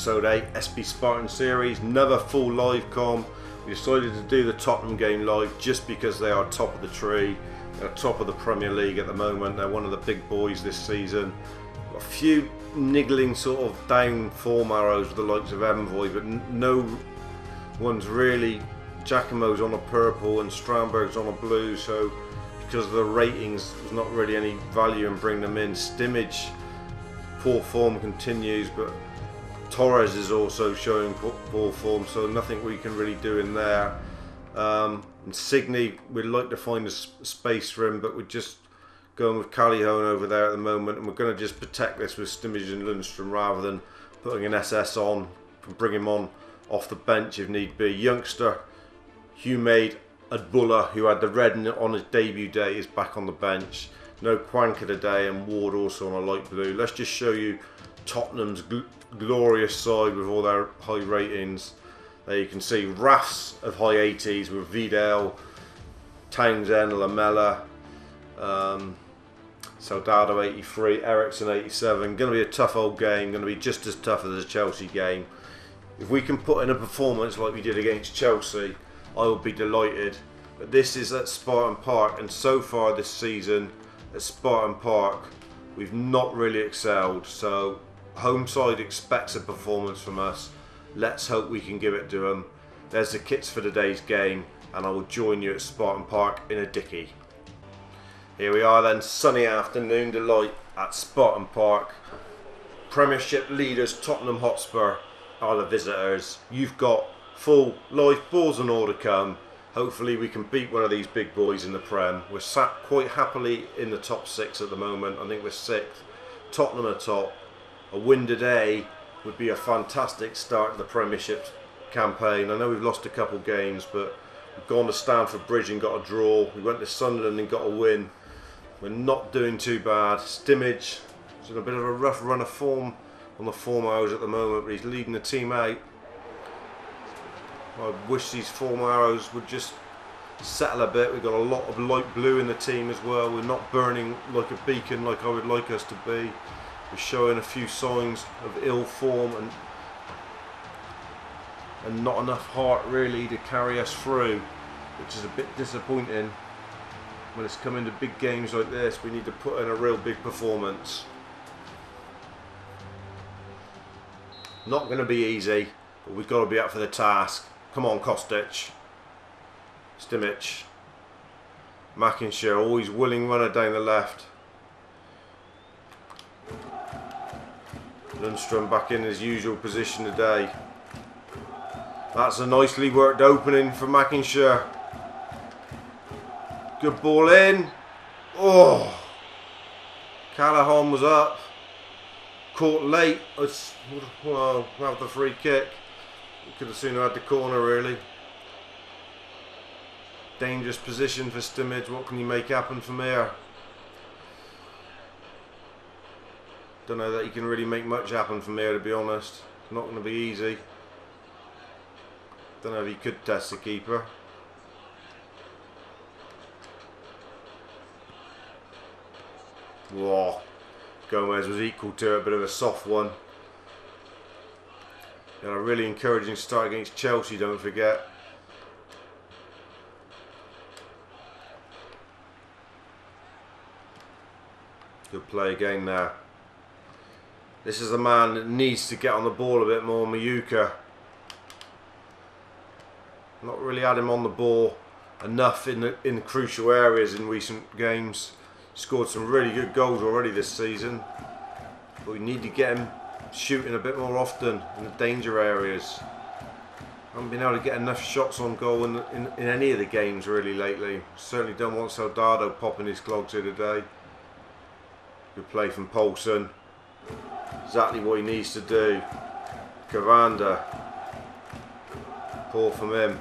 episode 8 SP Spartan series, another full live com. We decided to do the Tottenham game live just because they are top of the tree. They're top of the Premier League at the moment. They're one of the big boys this season. Got a few niggling sort of down form arrows with the likes of Envoy, but no one's really. Giacomo's on a purple and Strandberg's on a blue, so because of the ratings there's not really any value in bringing them in. Stimmage, poor form continues, but Torres is also showing poor form, so nothing we can really do in there. Insigne, we'd like to find a space for him, but we're just going with Callejon over there at the moment, and we're going to just protect this with Stimmage and Lundstrom rather than putting an SS on and bring him on off the bench if need be. Youngster Humaid Adbulla, who had the red on his debut day, is back on the bench. No Quanka today, and Ward also on a light blue. Let's just show you Tottenham's glorious side with all their high ratings. There you can see Rafts of high 80s with Vidal, Townsend, Lamella, Soldado 83, Ericsson 87. Going to be a tough old game, going to be just as tough as the Chelsea game. If we can put in a performance like we did against Chelsea, I will be delighted. But this is at Spartan Park, and so far this season at Spartan Park we've not really excelled, so home side expects a performance from us. Let's hope we can give it to them. There's the kits for today's game, and I will join you at Spartan Park in a dickie. Here we are then, sunny afternoon delight at Spartan Park. Premiership leaders Tottenham Hotspur are the visitors. You've got full live balls and all to come. Hopefully we can beat one of these big boys in the Prem. We're sat quite happily in the top 6 at the moment. I think we're 6th. Tottenham are top. A win today would be a fantastic start to the Premiership campaign. I know we've lost a couple games, but we've gone to Stamford Bridge and got a draw. We went to Sunderland and got a win. We're not doing too bad. Stimmage is in a bit of a rough run of form on the form arrows at the moment, but he's leading the team out. I wish these form arrows would just settle a bit. We've got a lot of light blue in the team as well. We're not burning like a beacon like I would like us to be. We're showing a few signs of ill form and not enough heart really to carry us through, which is a bit disappointing. When it's coming to big games like this, we need to put in a real big performance. Not going to be easy, but we've got to be up for the task. Come on, Kostic, Stimmage, Mackinshire, always willing runner down the left. Lundstrom back in his usual position today. That's a nicely worked opening for Mackinshire. Good ball in. Oh, Callejon was up. Caught late. Well, have the free kick. Could have sooner had the corner really. Dangerous position for Stimmage. What can you make happen from here? Don't know that he can really make much happen from here, to be honest. It's not going to be easy. Don't know if he could test the keeper. Whoa. Gomez was equal to it, bit of a soft one. Got a really encouraging start against Chelsea, don't forget. Good play again there. This is a man that needs to get on the ball a bit more, Mayuka. Not really had him on the ball enough in the crucial areas in recent games. Scored some really good goals already this season, but we need to get him shooting a bit more often in the danger areas. Haven't been able to get enough shots on goal in any of the games really lately. Certainly don't want Soldado popping his clogs here today. Good play from Poulsen. Exactly what he needs to do. Cavanda. Poor from him.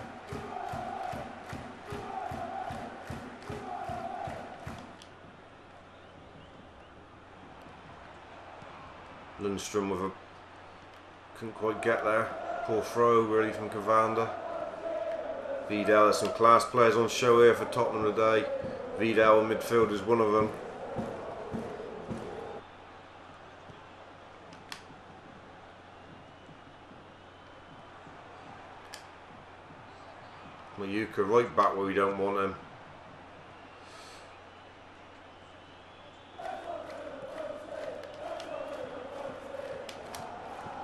Lundstrom with a... couldn't quite get there. Poor throw really from Cavanda. Vidal, there's some class players on show here for Tottenham today. Vidal in midfield is one of them. Mayuka right back where we don't want him.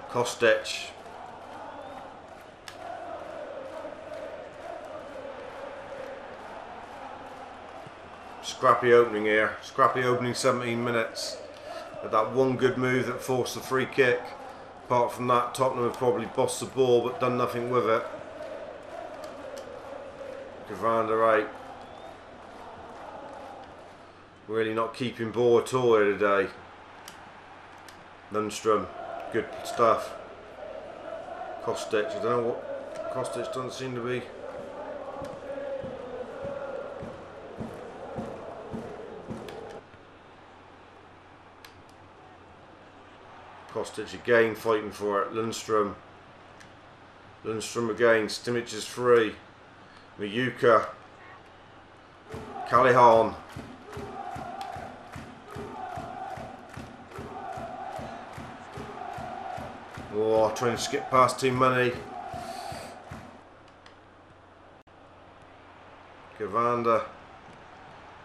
Kostic. Scrappy opening here. Scrappy opening 17 minutes. Had that one good move that forced the free kick. Apart from that, Tottenham have probably bossed the ball but done nothing with it. Gavander right. Really not keeping ball at all here today. Lundstrom. Good stuff. Kostic. I don't know what Kostic doesn't seem to be. Kostic again fighting for it. Lundstrom. Lundstrom again. Stimich is free. Mayuka. Calihan. Oh, trying to skip past too many. Gavander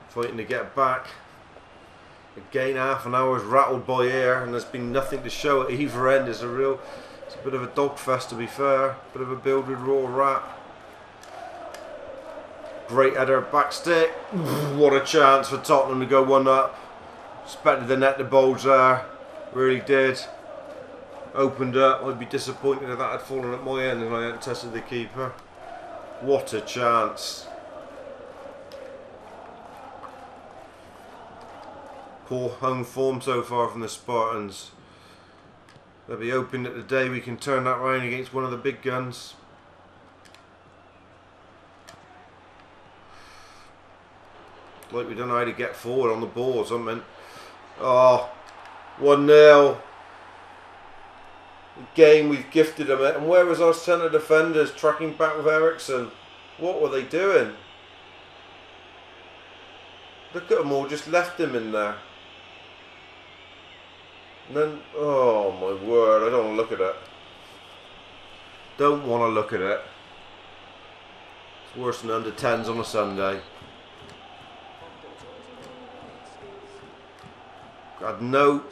fighting to get back. Again, half an hour's rattled by air, and there's been nothing to show at either end. It's a bit of a dogfest, to be fair. Bit of a build with raw rat. Great header, back stick. What a chance for Tottenham to go 1-up. Expected the net to bulge there. Really did. Opened up. I'd be disappointed if that had fallen at my end and I hadn't tested the keeper. What a chance. Poor home form so far from the Spartans. They'll be hoping that today we can turn that round against one of the big guns. Like we don't know how to get forward on the ball or something. Oh, 1-0. Again, we've gifted them it. And where was our centre defenders tracking back with Ericsson? What were they doing? Look at them all, just left him in there. And then, oh my word, I don't want to look at it. Don't want to look at it. It's worse than under 10s on a Sunday. I had no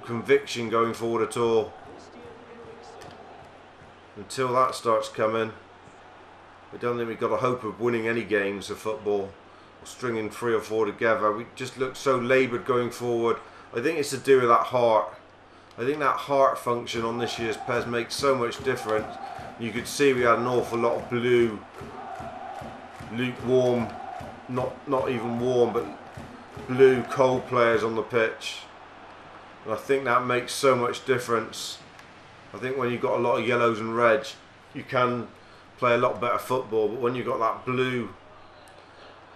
conviction going forward at all. Until that starts coming, I don't think we've got a hope of winning any games of football. Or stringing 3 or 4 together. We just look so laboured going forward. I think it's to do with that heart. I think that heart function on this year's PES makes so much difference. You could see we had an awful lot of blue, lukewarm, not even warm, but blue cold players on the pitch. And I think that makes so much difference. I think when you've got a lot of yellows and reds, you can play a lot better football. But when you've got that blue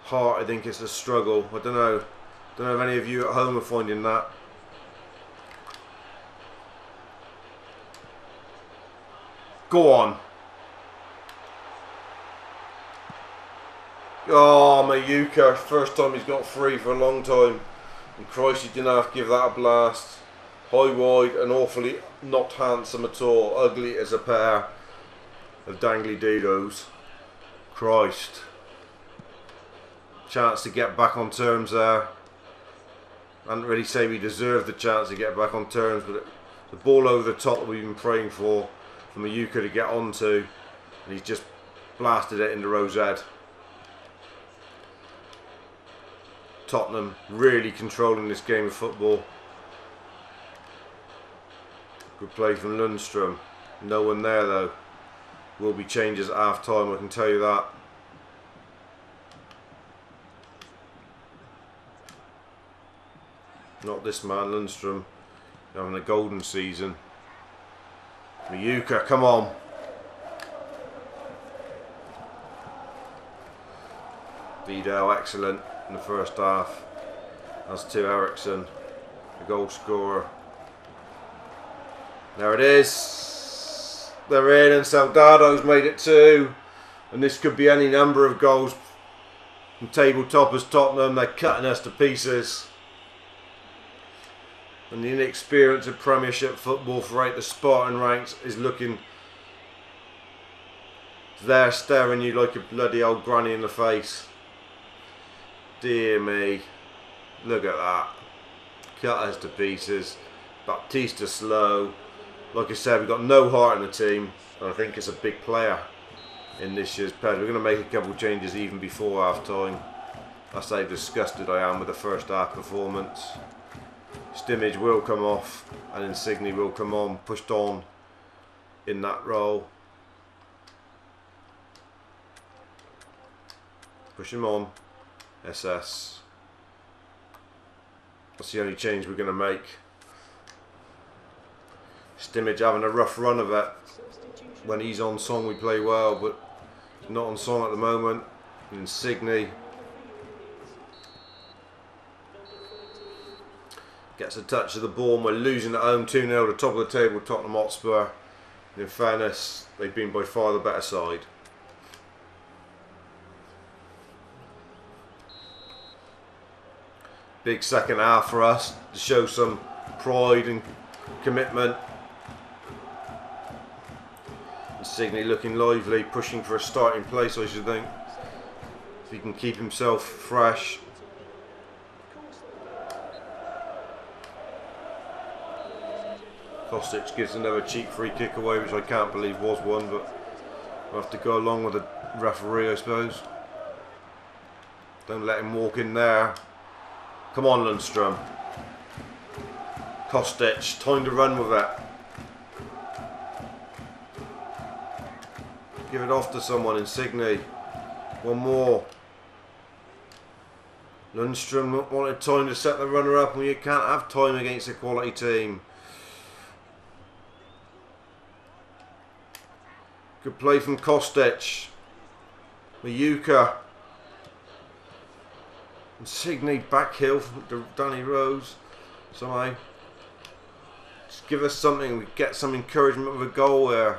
heart, I think it's a struggle. I don't know. Don't know if any of you at home are finding that. Go on. Oh, Mayuka. First time he's got free for a long time. And Christ, he didn't have to give that a blast. High wide and awfully not handsome at all. Ugly as a pair of dangly dodos. Christ. Chance to get back on terms there. I didn't really say we deserved the chance to get back on terms, but the ball over the top that we've been praying for Mayuka to get onto, and he's just blasted it into Rose's head. Tottenham really controlling this game of football. Good play from Lundstrom. No one there though. Will be changes at half time, I can tell you that. Not this man, Lundstrom, having a golden season. Mayuka, come on. Vidal, excellent in the first half. That's to Ericsson, the goal scorer. There it is. They're in, and Saldado's made it 2. And this could be any number of goals from tabletoppers Tottenham. They're cutting us to pieces. And the inexperience of Premiership football throughout the Spartan ranks is looking There staring you like a bloody old granny in the face. Dear me. Look at that. Cut us to pieces. Baptista slow. Like I said, we've got no heart in the team. And I think it's a big player in this year's PES. We're going to make a couple of changes even before half time. That's how disgusted I am with the first half performance. Stimmage will come off and Insigne will come on, pushed on in that role. Push him on. SS. That's the only change we're going to make. Stimmage having a rough run of it. When he's on song we play well, but not on song at the moment. Insigne gets a touch of the ball and we're losing at home 2-0 to top of the table, Tottenham Hotspur. In fairness, they've been by far the better side. Big second half for us to show some pride and commitment. Insigne looking lively, pushing for a starting place, I should think. If he can keep himself fresh. Kostic gives another cheap free kick away, which I can't believe was one, but we'll have to go along with the referee, I suppose. Don't let him walk in there. Come on, Lundstrom. Kostic, time to run with it. Give it off to someone, Insigne. One more. Lundstrom wanted time to set the runner up, and you can't have time against a quality team. Good play from Kostic. Mayuka. Insigne back heel from Danny Rose. Somehow. Just give us something. We get some encouragement with a goal there.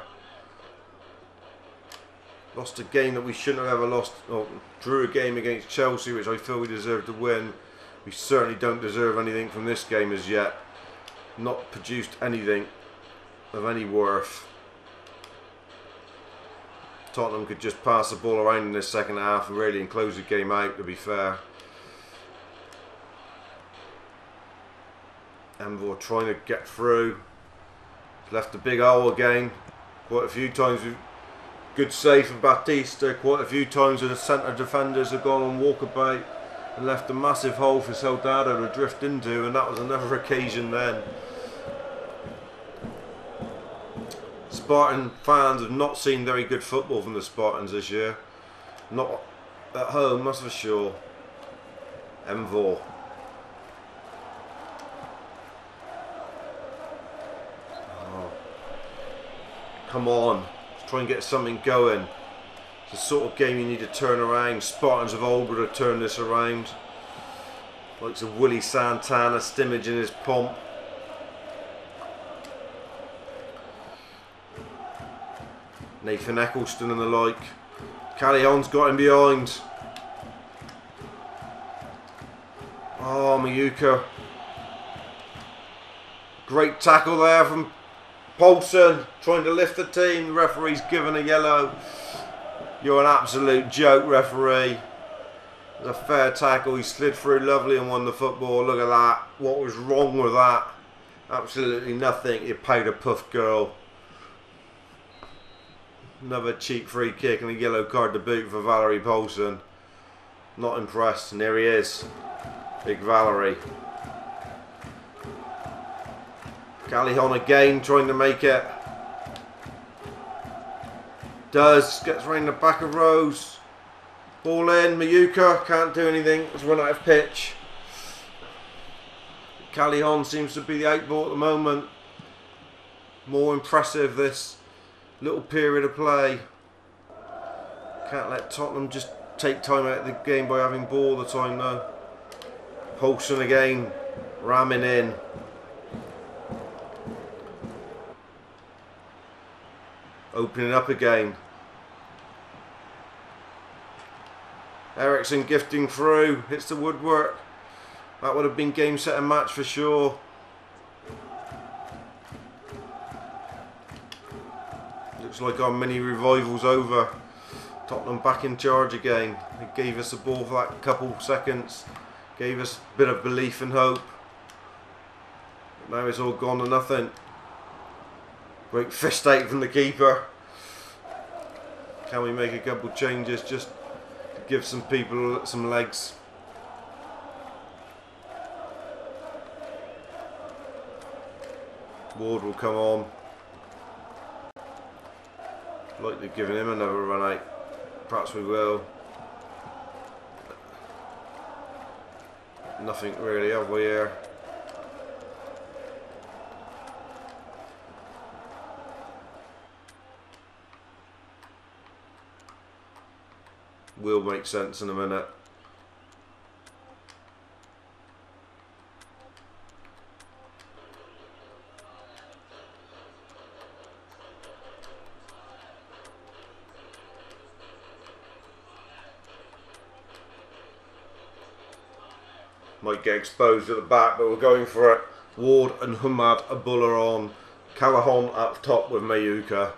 Lost a game that we shouldn't have ever lost. Or drew a game against Chelsea, which I feel we deserve to win. We certainly don't deserve anything from this game as yet. Not produced anything of any worth. Tottenham could just pass the ball around in this second half and really close the game out, to be fair. Envor trying to get through. Left a big hole again. Quite a few times. Good save from Baptista. Quite a few times the centre defenders have gone on walkabout and left a massive hole for Soldado to drift into, and that was another occasion then. Spartan fans have not seen very good football from the Spartans this year. Not at home, that's for sure. Envor. Oh. Come on. Let's try and get something going. It's the sort of game you need to turn around. Spartans of old would have turned this around. Likes of Willie Santana, Stimmage in his pomp. Nathan Eccleston and the like. Callion's got him behind. Oh, Mayuka. Great tackle there from Paulson. Trying to lift the team. The referee's given a yellow. You're an absolute joke, referee. It was a fair tackle. He slid through lovely and won the football. Look at that. What was wrong with that? Absolutely nothing. You powder puff girl. Another cheap free kick and a yellow card to boot for Valerie Paulson. Not impressed, and there he is. Big Valerie. Callihon again trying to make it. Does, gets round the back of Rose. Ball in, Mayuka can't do anything, it's run out of pitch. Callihon seems to be the outball at the moment. More impressive this little period of play. Can't let Tottenham just take time out of the game by having ball all the time though. Paulson again, ramming in. Opening up again. Ericsson gifting through, hits the woodwork. That would have been game, set and match for sure. Looks like our mini revival's over. Tottenham back in charge again. They gave us the ball for that couple seconds, gave us a bit of belief and hope. But now it's all gone to nothing. Great fist out from the keeper. Can we make a couple changes just to give some people some legs? Ward will come on. Likely giving him another run out. Perhaps we will. Nothing really, have we here? Will make sense in a minute. Might get exposed at the back, but we're going for it. Ward and Hamad Abdullah on. Callahan up top with Mayuka.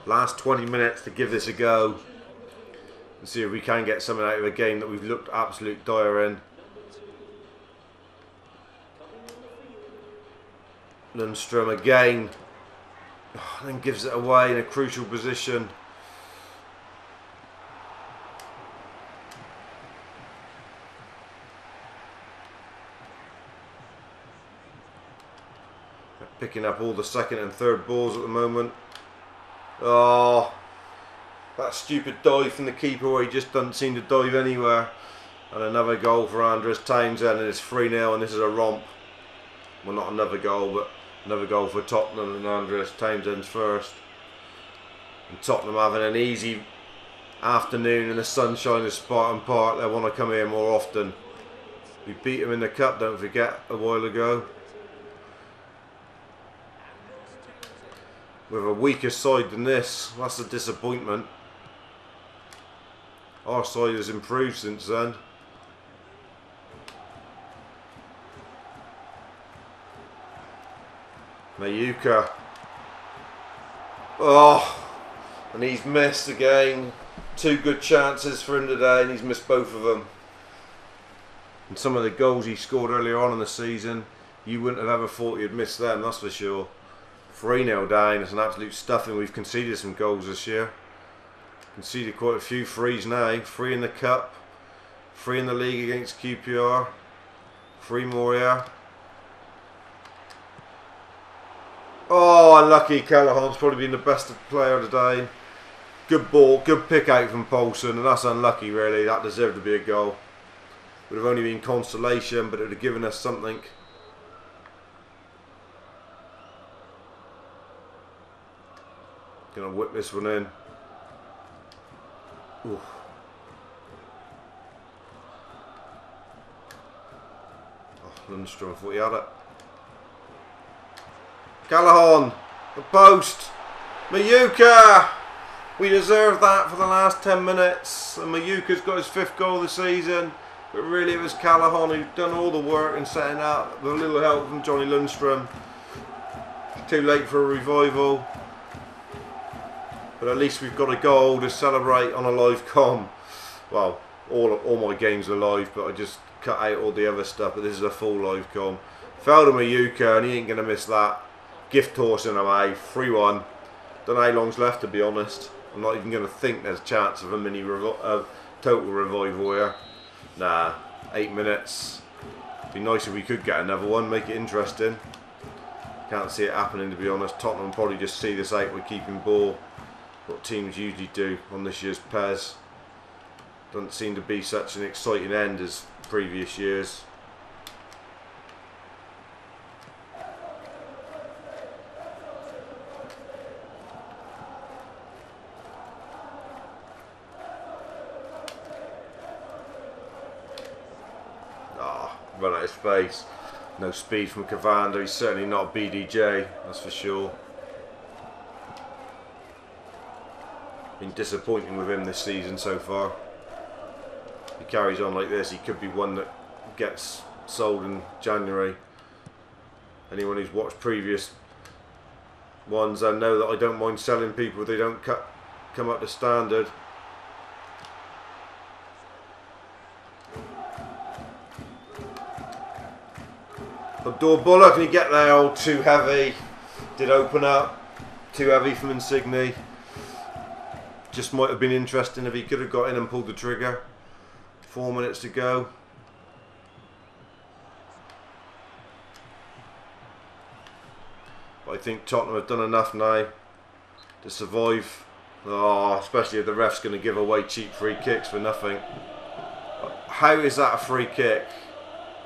Last 20 minutes to give this a go. And see if we can get something out of a game that we've looked absolute dire in. Lundstrom again. Then gives it away in a crucial position. Picking up all the second and third balls at the moment. Oh, that stupid dive from the keeper where he just doesn't seem to dive anywhere. And another goal for Andres Townsend, and it's 3-0, and this is a romp. Well, not another goal, but another goal for Tottenham, and Andres Townsend's first. And Tottenham having an easy afternoon in the sunshine of Spartan Park. They want to come here more often. We beat them in the cup, don't forget, a while ago. With a weaker side than this, that's a disappointment. Our side has improved since then. Mayuka. Oh, and he's missed again. 2 good chances for him today, and he's missed both of them. And some of the goals he scored earlier on in the season, you wouldn't have ever thought he'd miss them, that's for sure. 3-0 down, it's an absolute stuffing. We've conceded some goals this year. Conceded quite a few threes now. 3 in the cup, 3 in the league against QPR, 3 more here. Oh, unlucky. Callahan's probably been the best player today. Good ball, good pick out from Poulsen, and that's unlucky really. That deserved to be a goal. Would have only been consolation, but it would have given us something. Gonna whip this one in. Ooh. Oh, Lundstrom, I thought he had it. Callahan, the post. Mayuka. We deserve that for the last 10 minutes. And Mayuka's got his 5th goal of the season. But really it was Callahan who's done all the work in setting up with a little help from Johnny Lundstrom. Too late for a revival. But at least we've got a goal to celebrate on a live com. Well, all my games are live, but I just cut out all the other stuff. But this is a full live com. Fell to Mayuka, and he ain't going to miss that. Gift horse in away, 3-1. Don't know how long's left, to be honest. I'm not even going to think there's a chance of a total revival here. Nah, 8 minutes. Be nice if we could get another one, make it interesting. Can't see it happening, to be honest. Tottenham probably just see this out with keeping ball. What teams usually do on this year's PES. Doesn't seem to be such an exciting end as previous years. Run out of space. No speed from Cavanda. He's certainly not a BDJ, that's for sure. Been disappointing with him this season so far. If he carries on like this, he could be one that gets sold in January. Anyone who's watched previous ones, I know that I don't mind selling people if they don't come up to standard. Buller, can he get there? Oh, too heavy. Did open up. Too heavy from Insigne. Just might have been interesting if he could have got in and pulled the trigger. 4 minutes to go. But I think Tottenham have done enough now to survive. Oh, especially if the ref's going to give away cheap free kicks for nothing. How is that a free kick?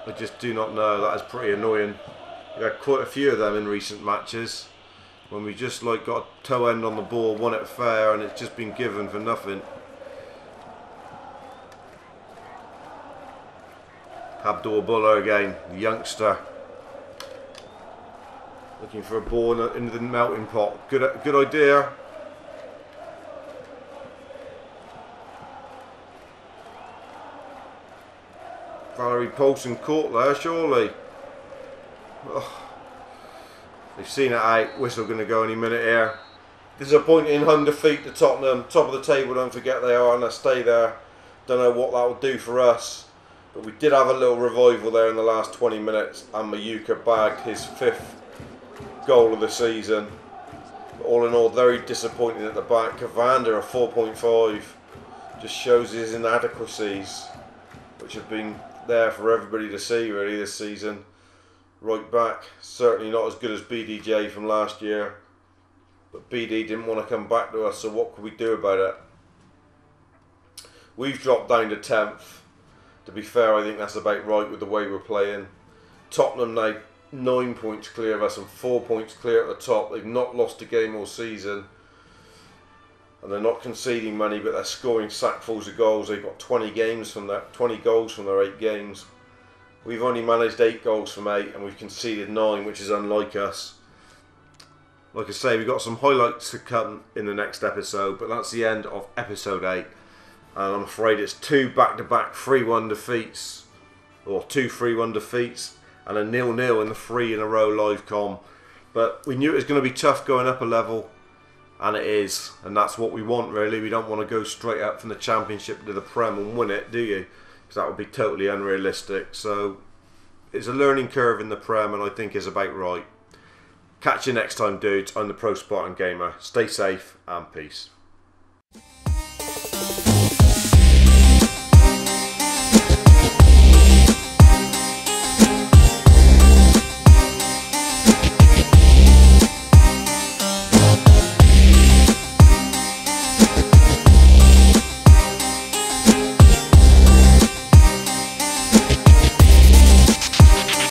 I just do not know. That is pretty annoying. We've had quite a few of them in recent matches when we just like got a toe end on the ball, won it fair, and it's just been given for nothing. Buller again, the youngster, looking for a ball into the melting pot. Good idea. Valerie Poulsen caught there, surely. Oh. They've seen it out. Whistle going to go any minute here. Disappointing home defeat to Tottenham. Top of the table, don't forget they are, and they stay there. Don't know what that will do for us. But we did have a little revival there in the last 20 minutes, and Mayuka bagged his 5th goal of the season. But all in all, very disappointing at the back. Cavander a 4.5 just shows his inadequacies, which have been there for everybody to see really this season. Right back, certainly not as good as BDJ from last year, but BD didn't want to come back to us, so what could we do about it? We've dropped down to 10th. To be fair, I think that's about right with the way we're playing. Tottenham now 9 points clear of us and 4 points clear at the top. They've not lost a game all season, and they're not conceding many, but they're scoring sackfuls of goals. They've got 20 goals from their 8 games. We've only managed 8 goals from 8, and we've conceded 9, which is unlike us. Like I say, we've got some highlights to come in the next episode, but that's the end of episode 8. And I'm afraid it's 2 back-to-back 3-1 defeats, or 2 3-1 defeats, and a 0-0 in the 3 in a row live com. But we knew it was going to be tough going up a level, and it is, and that's what we want really. We don't want to go straight up from the Championship to the Prem and win it, do you? Because that would be totally unrealistic. So it's a learning curve in the Prem, and I think is about right. Catch you next time, dudes. I'm the Pro Spartan Gamer. Stay safe and peace.